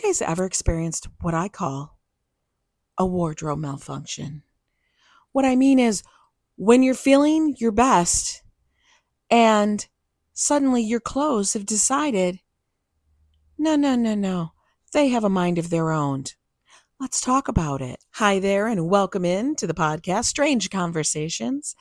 guys ever experienced what I call a wardrobe malfunction? What I mean is when you're feeling your best and suddenly your clothes have decided, no, no, no, no, they have a mind of their own. Let's talk about it. Hi there, and welcome in to the podcast, Strange Conversations.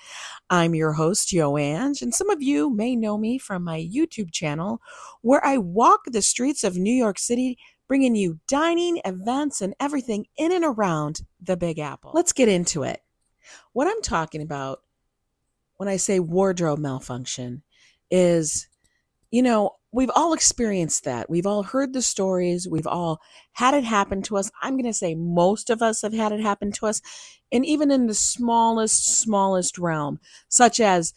I'm your host, YO Ang, and some of you may know me from my YouTube channel, where I walk the streets of New York City, bringing you dining, events, and everything in and around the Big Apple. Let's get into it. What I'm talking about when I say wardrobe malfunction is, we've all experienced that. We've all heard the stories. We've all had it happen to us. I'm going to say most of us have had it happen to us. And even in the smallest realm, such as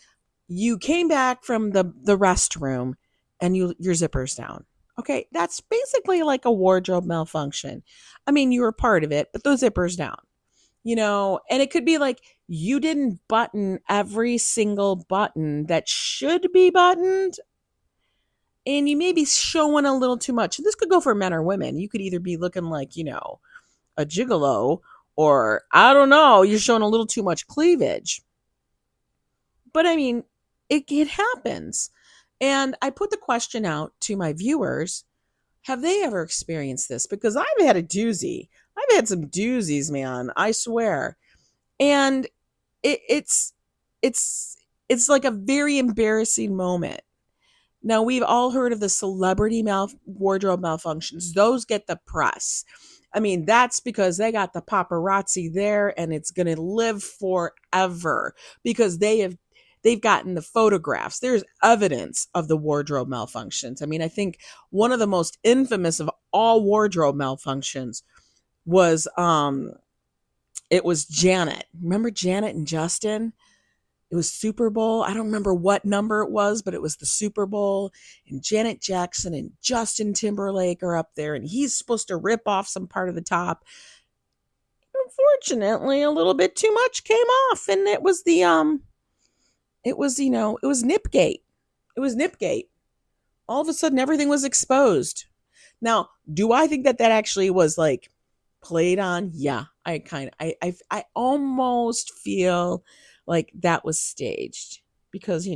you came back from the restroom and your zipper's down. Okay, that's basically like a wardrobe malfunction. I mean, you were part of it, but the zipper's down. And it could be like you didn't button every single button that should be buttoned, and you may be showing a little too much. This could go for men or women. You could either be looking like, a gigolo, or I don't know, you're showing a little too much cleavage. But I mean, it happens. And I put the question out to my viewers, have they ever experienced this? Because I've had a doozy. I've had some doozies, man, I swear. And it's like a very embarrassing moment. Now, we've all heard of the celebrity wardrobe malfunctions. Those get the press. I mean, that's because they got the paparazzi there, and it's going to live forever because they've gotten the photographs. There's evidence of the wardrobe malfunctions. I mean, I think one of the most infamous of all wardrobe malfunctions was it was Janet. Remember Janet and Justin? It was Super Bowl. I don't remember what number it was, but it was the Super Bowl. And Janet Jackson and Justin Timberlake are up there, and he's supposed to rip off some part of the top. Unfortunately, a little bit too much came off, and it was Nipgate. It was Nipgate. All of a sudden, everything was exposed. Now, do I think that actually was like played on? Yeah, I almost feel like that was staged because,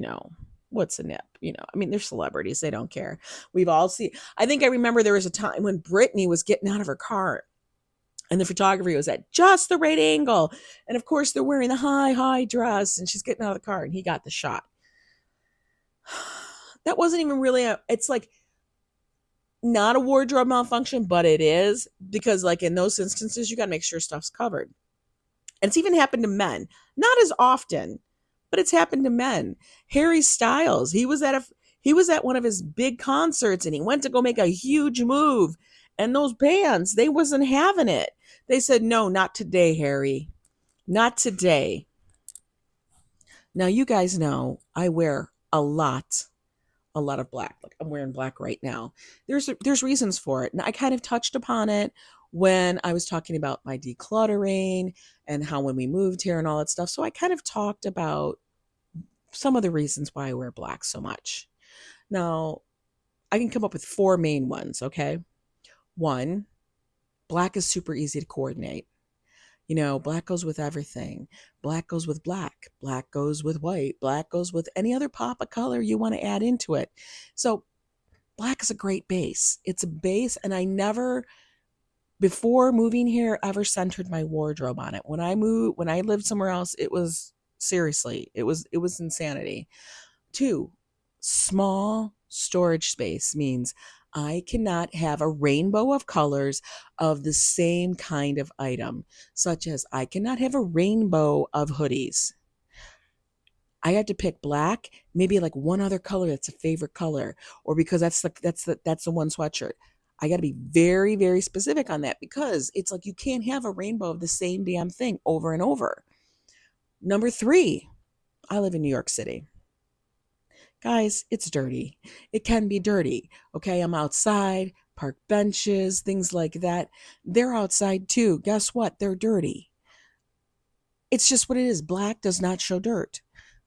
what's a nip? I mean, they're celebrities. They don't care. We've all seen. I think I remember there was a time when Britney was getting out of her car and the photography was at just the right angle. And of course, they're wearing the high dress and she's getting out of the car and he got the shot. That wasn't even really it's like not a wardrobe malfunction, but it is, because like in those instances, you got to make sure stuff's covered. And it's even happened to men, not as often, but it's happened to men. Harry Styles, he was at one of his big concerts and he went to go make a huge move. And those bands, they wasn't having it. They said, no, not today, Harry. Not today. Now, you guys know I wear a lot of black. Like I'm wearing black right now. There's reasons for it. And I kind of touched upon it when I was talking about my decluttering and how when we moved here and all that stuff. So I kind of talked about some of the reasons why I wear black so much. Now, I can come up with 4 main ones, okay? 1, black is super easy to coordinate. Black goes with everything. Black goes with black. Black goes with white. Black goes with any other pop of color you want to add into it. So black is a great base. It's a base, and I never, before moving here, ever centered my wardrobe on it. When I lived somewhere else, it was seriously, it was insanity. 2, small storage space means I cannot have a rainbow of colors of the same kind of item, such as I cannot have a rainbow of hoodies. I had to pick black, maybe like one other color that's a favorite color, or because that's the one sweatshirt. I got to be very, very specific on that because it's like you can't have a rainbow of the same damn thing over and over. Number 3, I live in New York City. Guys, it's dirty. It can be dirty. Okay, I'm outside, park benches, things like that. They're outside too. Guess what? They're dirty. It's just what it is. Black does not show dirt.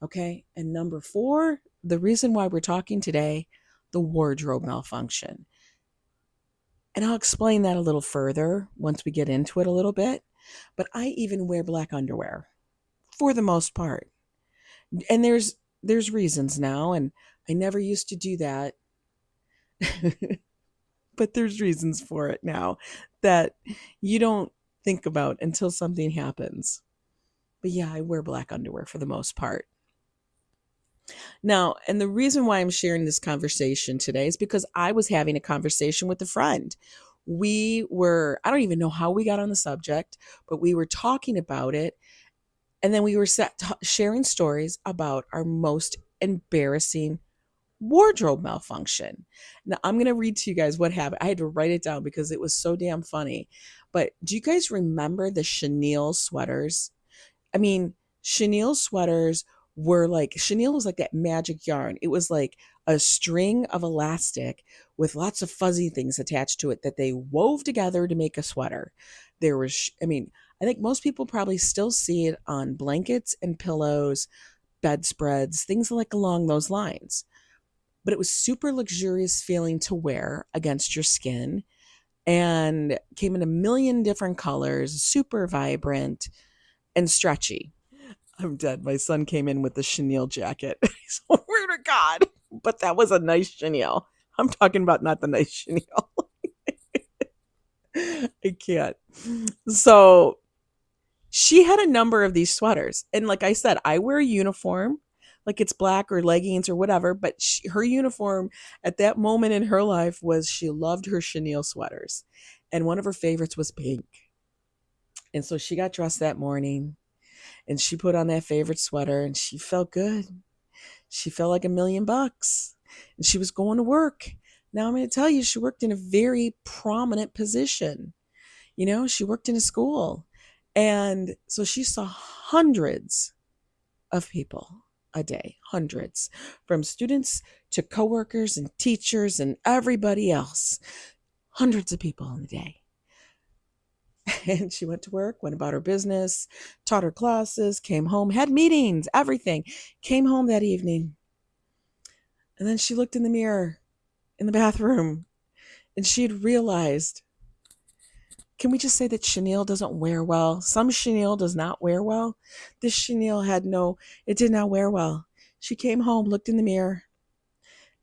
Okay, and number 4, the reason why we're talking today, the wardrobe malfunction. And I'll explain that a little further once we get into it a little bit. But I even wear black underwear for the most part. And there's reasons now, and I never used to do that. But there's reasons for it now that you don't think about until something happens. But yeah, I wear black underwear for the most part. Now, and the reason why I'm sharing this conversation today is because I was having a conversation with a friend. I don't even know how we got on the subject, but we were talking about it. And then we were sharing stories about our most embarrassing wardrobe malfunction. Now, I'm going to read to you guys what happened. I had to write it down because it was so damn funny. But do you guys remember the chenille sweaters? I mean, chenille sweaters chenille was like that magic yarn. It was like a string of elastic with lots of fuzzy things attached to it that they wove together to make a sweater. I think most people probably still see it on blankets and pillows, bedspreads, things like along those lines. But it was super luxurious feeling to wear against your skin and came in a million different colors, super vibrant and stretchy. I'm dead. My son came in with the chenille jacket. I swear to God. But that was a nice chenille. I'm talking about not the nice chenille. I can't. So she had a number of these sweaters. And like I said, I wear a uniform, like it's black or leggings or whatever. But her uniform at that moment in her life was she loved her chenille sweaters. And one of her favorites was pink. And so she got dressed that morning and she put on that favorite sweater and she felt good. She felt like $1,000,000 and she was going to work. Now I'm going to tell you, she worked in a very prominent position. She worked in a school. And so she saw hundreds of people a day, hundreds, from students to coworkers and teachers and everybody else, hundreds of people in a day. And she went to work, went about her business, taught her classes, came home, had meetings, everything, came home that evening. And then she looked in the mirror in the bathroom and she had realized, can we just say that chenille doesn't wear well? Some chenille does not wear well. This chenille it did not wear well. She came home, looked in the mirror,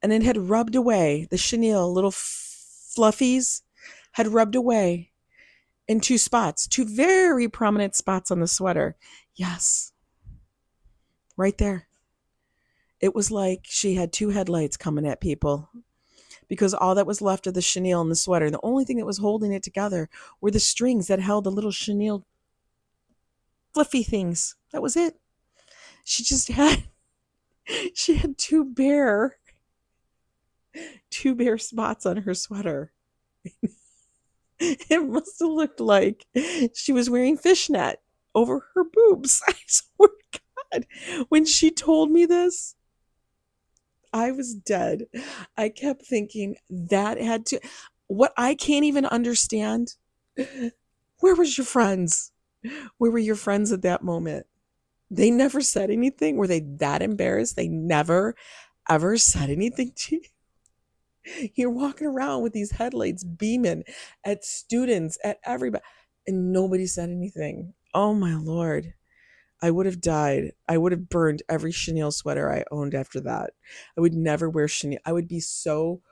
and it had rubbed away. The chenille, little fluffies, had rubbed away in two spots, two very prominent spots on the sweater. Yes, right there. It was like she had two headlights coming at people because all that was left of the chenille and the sweater, the only thing that was holding it together were the strings that held the little chenille fluffy things. That was it. She had two bare spots on her sweater. It must have looked like she was wearing fishnet over her boobs. I swear to God. When she told me this, I was dead. I kept thinking what I can't even understand. Where was your friends? Where were your friends at that moment? They never said anything. Were they that embarrassed? They never, ever said anything to you. You're walking around with these headlights beaming at students, at everybody, and nobody said anything. Oh my Lord. I would have died. I would have burned every chenille sweater I owned after that. I would never wear chenille. I would be so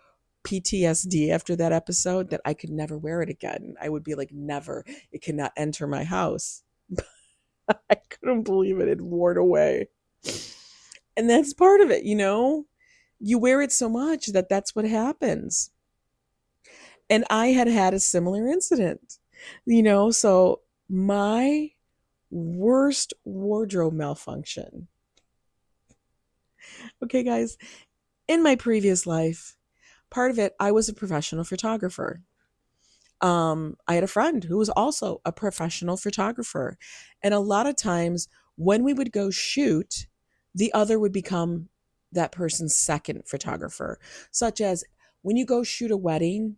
PTSD after that episode that I could never wear it again. I would be like, never. It cannot enter my house. I couldn't believe it. It wore away. And that's part of it, You wear it so much that's what happens. And I had a similar incident, so my worst wardrobe malfunction. Okay, guys, in my previous life, part of it, I was a professional photographer. I had a friend who was also a professional photographer. And a lot of times when we would go shoot, the other would become that person's second photographer, such as when you go shoot a wedding,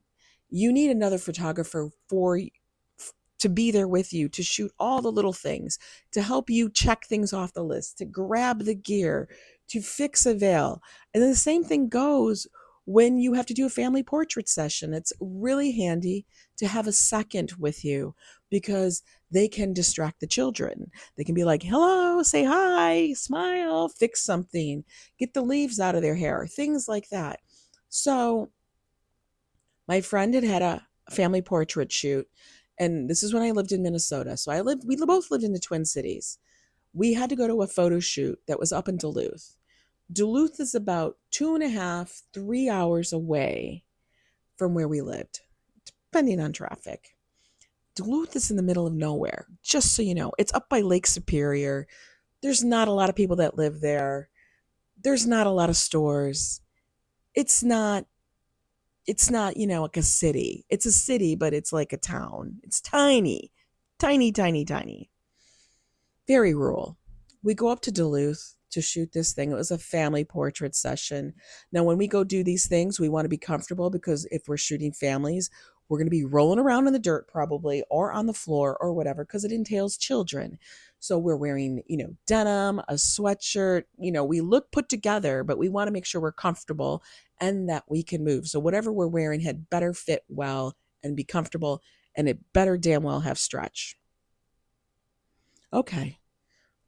you need another photographer to be there with you, to shoot all the little things, to help you check things off the list, to grab the gear, to fix a veil. And then the same thing goes when you have to do a family portrait session, it's really handy to have a second with you because they can distract the children. They can be like, hello, say hi, smile, fix something, get the leaves out of their hair, things like that. So my friend had a family portrait shoot, and this is when I lived in Minnesota. So we both lived in the Twin Cities. We had to go to a photo shoot that was up in Duluth. Duluth is about 2.5, 3 hours away from where we lived, depending on traffic. Duluth is in the middle of nowhere, just so you know. It's up by Lake Superior. There's not a lot of people that live there. There's not a lot of stores. It's not like a city. It's a city, but it's like a town. It's tiny, tiny, tiny, tiny. Very rural. We go up to Duluth to shoot this thing. It was a family portrait session. Now, when we go do these things, we want to be comfortable because if we're shooting families, we're going to be rolling around in the dirt probably or on the floor or whatever because it entails children. So we're wearing, denim, a sweatshirt. We look put together, but we want to make sure we're comfortable and that we can move. So whatever we're wearing had better fit well and be comfortable, and it better damn well have stretch. Okay.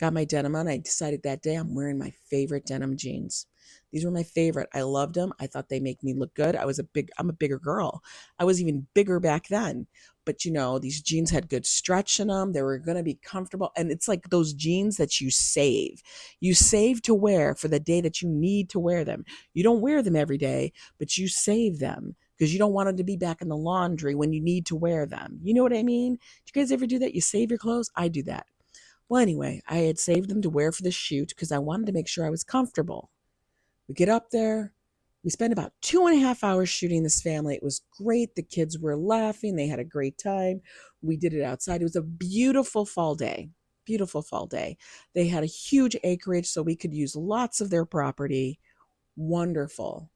Got my denim on. I decided that day I'm wearing my favorite denim jeans. These were my favorite. I loved them. I thought they make me look good. I'm a bigger girl. I was even bigger back then. But these jeans had good stretch in them. They were going to be comfortable. And it's like those jeans that you save. You save to wear for the day that you need to wear them. You don't wear them every day, but you save them because you don't want them to be back in the laundry when you need to wear them. You know what I mean? Do you guys ever do that? You save your clothes? I do that. Well, anyway, I had saved them to wear for the shoot because I wanted to make sure I was comfortable. We get up there. We spent about 2.5 hours shooting this family. It was great. The kids were laughing. They had a great time. We did it outside. It was a beautiful fall day. Beautiful fall day. They had a huge acreage, so we could use lots of their property. Wonderful.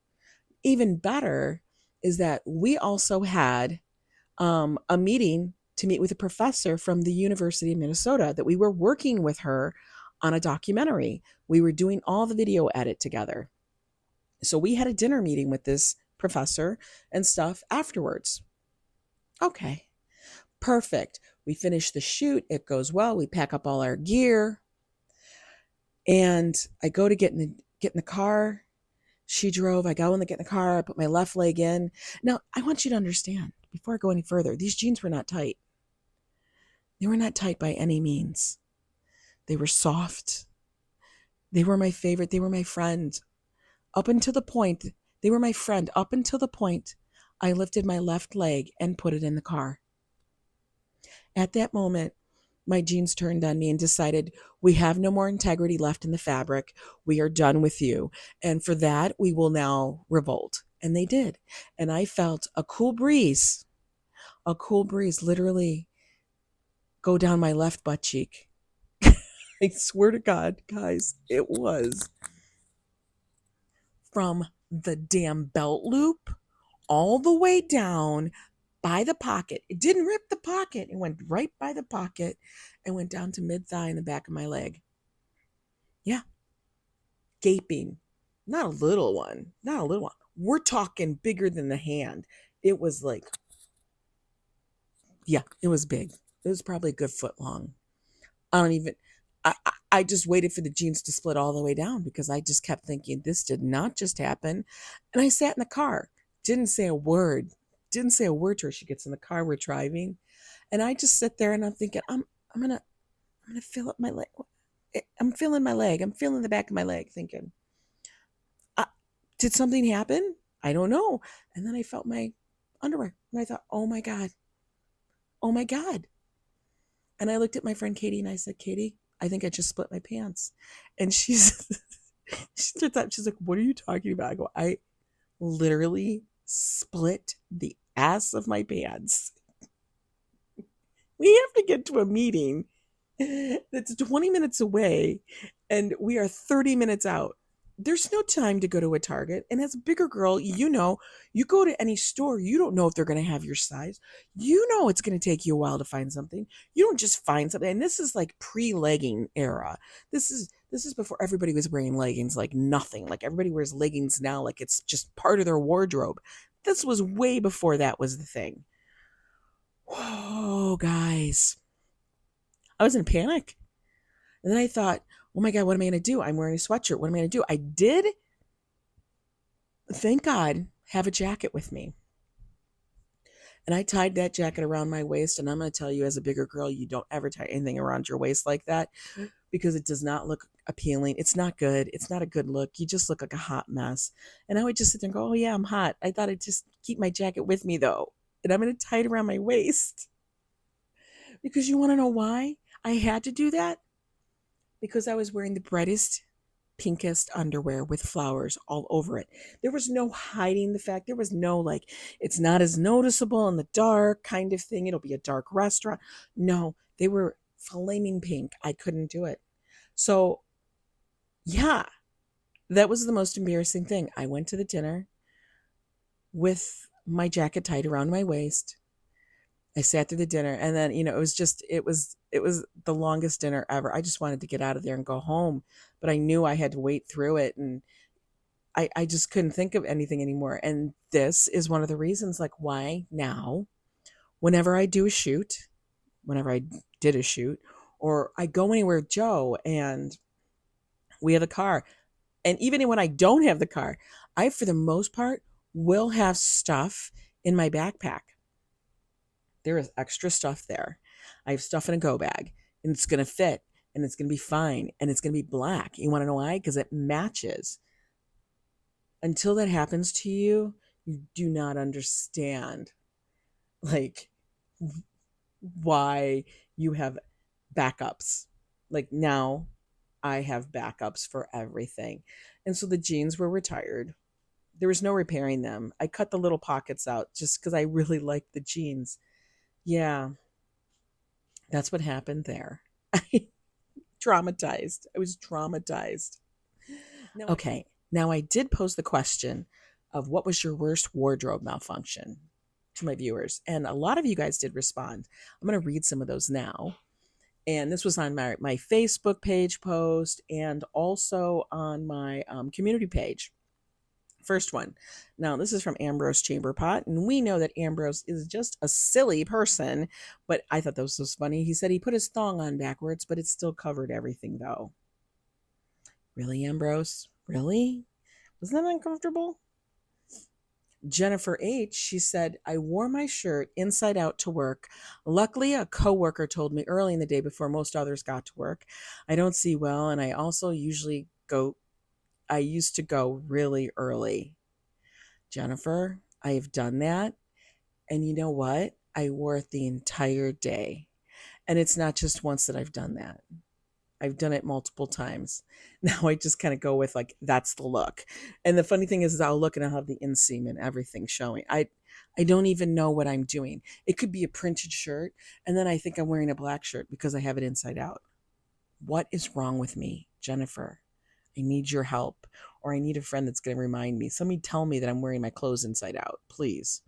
Even better is that we also had a meeting to meet with a professor from the University of Minnesota that we were working with her on a documentary. We were doing all the video edit together. So we had a dinner meeting with this professor and stuff afterwards. Okay, perfect. We finish the shoot. It goes well. We pack up all our gear. And I go to get in the car. She drove. I go in to get in the car. I put my left leg in. Now, I want you to understand, before I go any further, these jeans were not tight. They were not tight by any means. They were soft. They were my favorite. They were my friend. Up until the point, they were my friend up until the point I lifted my left leg and put it in the car. At that moment, my jeans turned on me and decided, we have no more integrity left in the fabric. We are done with you. And for that, we will now revolt. And they did. And I felt a cool breeze literally go down my left butt cheek. I swear to God, guys, it was from the damn belt loop all the way down by the pocket. It didn't rip the pocket. It went right by the pocket and went down to mid-thigh in the back of my leg. Yeah. Gaping. Not a little one. We're talking bigger than the hand. It was like, yeah, it was big. It was probably a good foot long. I just waited for the jeans to split all the way down because I just kept thinking this did not just happen. And I sat in the car, didn't say a word to her. She gets in the car, we're driving. And I just sit there and I'm thinking, I'm going to fill up my leg. I'm feeling my leg. I'm feeling the back of my leg thinking, did something happen? I don't know. And then I felt my underwear and I thought, oh my God. And I looked at my friend Katie and I said, Katie, I think I just split my pants. And she stood up. She's like, what are you talking about? I go, I literally split the ass of my pants. We have to get to a meeting that's 20 minutes away and we are 30 minutes out. there's no time to go to a Target. And as a bigger girl, you go to any store, you don't know if they're going to have your size. You know it's going to take you a while to find something. You don't just find something. And this is like pre-legging era. This is before everybody was wearing leggings like nothing. Like everybody wears leggings now like it's just part of their wardrobe. This was way before that was the thing. Whoa, guys. I was in panic. And then I thought, oh my God, what am I going to do? I'm wearing a sweatshirt. What am I going to do? I did, thank God, have a jacket with me. And I tied that jacket around my waist. And I'm going to tell you, as a bigger girl, you don't ever tie anything around your waist like that because it does not look appealing. It's not good. It's not a good look. You just look like a hot mess. And I would just sit there and go, oh, yeah, I'm hot. I thought I'd just keep my jacket with me, though. And I'm going to tie it around my waist. Because you want to know why I had to do that? Because I was wearing the brightest, pinkest underwear with flowers all over it. There was no hiding the fact. There was no like, it's not as noticeable in the dark kind of thing. It'll be a dark restaurant. No, they were flaming pink. I couldn't do it. So, yeah, that was the most embarrassing thing. I went to the dinner with my jacket tied around my waist. I sat through the dinner and then, it was the longest dinner ever. I just wanted to get out of there and go home, but I knew I had to wait through it and I just couldn't think of anything anymore. And this is one of the reasons like why now, whenever I do a shoot, whenever I did a shoot, or I go anywhere with Joe and we have a car, and even when I don't have the car, I, for the most part, will have stuff in my backpack. There is extra stuff there. I have stuff in a go bag and it's going to fit and it's going to be fine and it's going to be black. You want to know why? Because it matches. Until that happens to you, you do not understand like why you have backups. Like now I have backups for everything. And so the jeans were retired. There was no repairing them. I cut the little pockets out just because I really liked the jeans. Yeah, that's what happened there. Traumatized. I was traumatized. Okay, now I did pose the question of what was your worst wardrobe malfunction to my viewers, and a lot of you guys did respond. I'm going to read some of those now. And this was on my Facebook page post and also on my community page. First one. Now, this is from Ambrose Chamberpot, and we know that Ambrose is just a silly person, but I thought this was funny. He said he put his thong on backwards, but it still covered everything, though. Really, Ambrose? Really? Wasn't that uncomfortable? Jennifer H., she said, I wore my shirt inside out to work. Luckily, a coworker told me early in the day before most others got to work. I don't see well, and I used to go really early. Jennifer, I have done that. And you know what? I wore it the entire day. And it's not just once that I've done that. I've done it multiple times. Now I just kind of go with like, that's the look. And the funny thing is I'll look and I'll have the inseam and everything showing. I don't even know what I'm doing. It could be a printed shirt. And then I think I'm wearing a black shirt because I have it inside out. What is wrong with me, Jennifer? I need your help, or I need a friend that's going to remind me. Somebody tell me that I'm wearing my clothes inside out, please.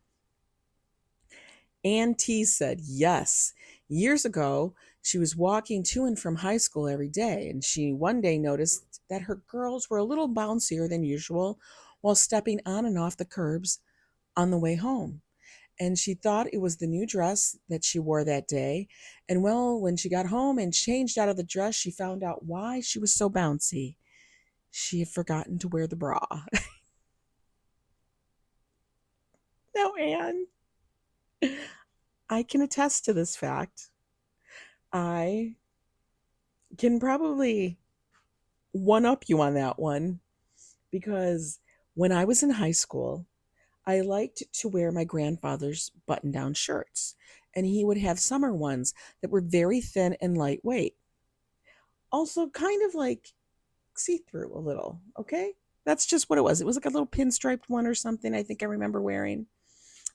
Ann T said, yes. Years ago, she was walking to and from high school every day, and she one day noticed that her girls were a little bouncier than usual while stepping on and off the curbs on the way home. And she thought it was the new dress that she wore that day. And well, when she got home and changed out of the dress, she found out why she was so bouncy. She had forgotten to wear the bra. Now, Anne, I can attest to this fact. I can probably one up you on that one because when I was in high school, I liked to wear my grandfather's button down shirts, and he would have summer ones that were very thin and lightweight. Also, kind of like see through a little, okay? That's just what it was. It was like a little pinstriped one or something, I think I remember wearing.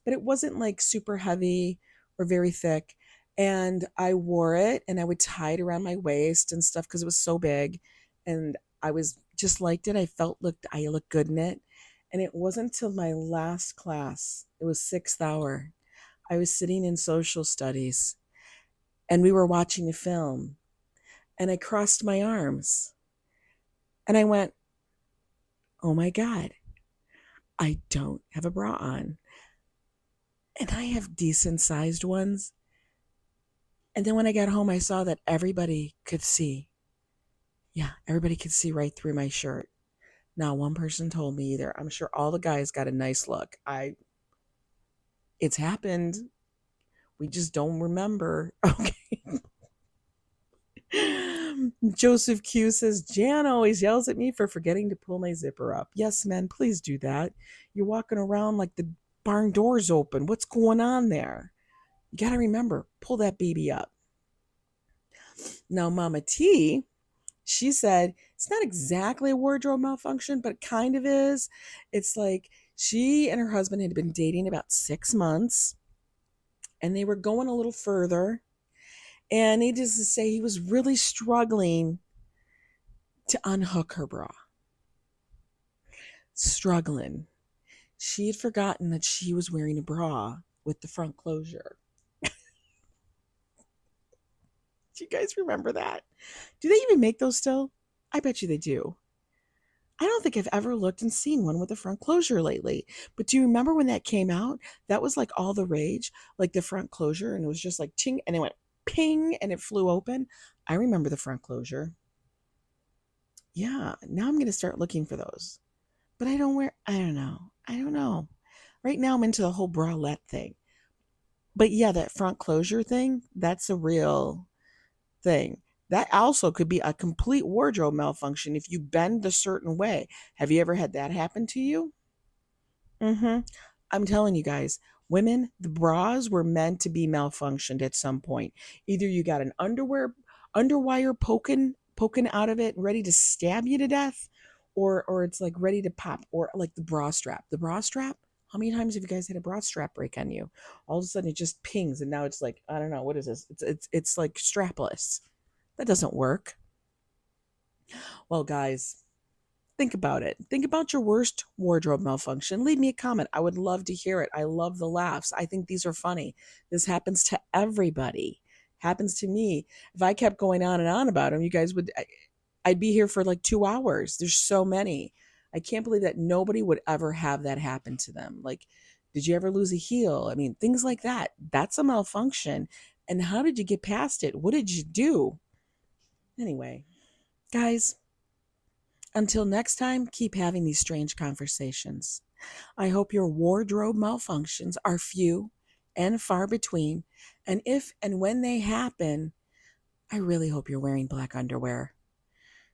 But it wasn't like super heavy or very thick. And I wore it and I would tie it around my waist and stuff because it was so big. And I was just liked it. I looked good in it. And it wasn't until my last class, it was 6th hour. I was sitting in social studies and we were watching a film and I crossed my arms and I went, "Oh my God, I don't have a bra on." And I have decent sized ones. And then when I got home, I saw that everybody could see. Yeah, everybody could see right through my shirt. Not one person told me either. I'm sure all the guys got a nice look. It's happened. We just don't remember. Okay. Joseph Q says, Jan always yells at me for forgetting to pull my zipper up. Yes, men, please do that. You're walking around like the barn door's open. What's going on there? You got to remember, pull that baby up. Now, Mama T, she said, it's not exactly a wardrobe malfunction, but it kind of is. It's like she and her husband had been dating about 6 months and they were going a little further. And needless to say, he was really struggling to unhook her bra. Struggling. She had forgotten that she was wearing a bra with the front closure. Do you guys remember that? Do they even make those still? I bet you they do. I don't think I've ever looked and seen one with a front closure lately. But do you remember when that came out? That was like all the rage, like the front closure, and it was just like ching, and it went ping, and it flew open. I remember the front closure. Yeah, now I'm going to start looking for those. But I don't know. I don't know. Right now I'm into the whole bralette thing. But yeah, that front closure thing, that's a real thing. That also could be a complete wardrobe malfunction if you bend a certain way. Have you ever had that happen to you? Mm-hmm. I'm telling you guys, women, the bras were meant to be malfunctioned at some point. Either you got an underwire poking out of it, ready to stab you to death, or it's like ready to pop, or like the bra strap. The bra strap. How many times have you guys had a bra strap break on you? All of a sudden it just pings, and now it's like, I don't know, what is this? It's like strapless. That doesn't work. Well, guys, think about it. Think about your worst wardrobe malfunction. Leave me a comment. I would love to hear it. I love the laughs. I think these are funny. This happens to everybody. Happens to me. If I kept going on and on about them, you guys I'd be here for like 2 hours. There's so many. I can't believe that nobody would ever have that happen to them. Like, did you ever lose a heel? I mean, things like that. That's a malfunction. And how did you get past it? What did you do? Anyway, guys, until next time, keep having these strange conversations. I hope your wardrobe malfunctions are few and far between. And if and when they happen, I really hope you're wearing black underwear.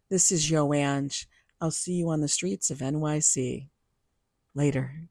This is YO Ang. I'll see you on the streets of NYC. Later.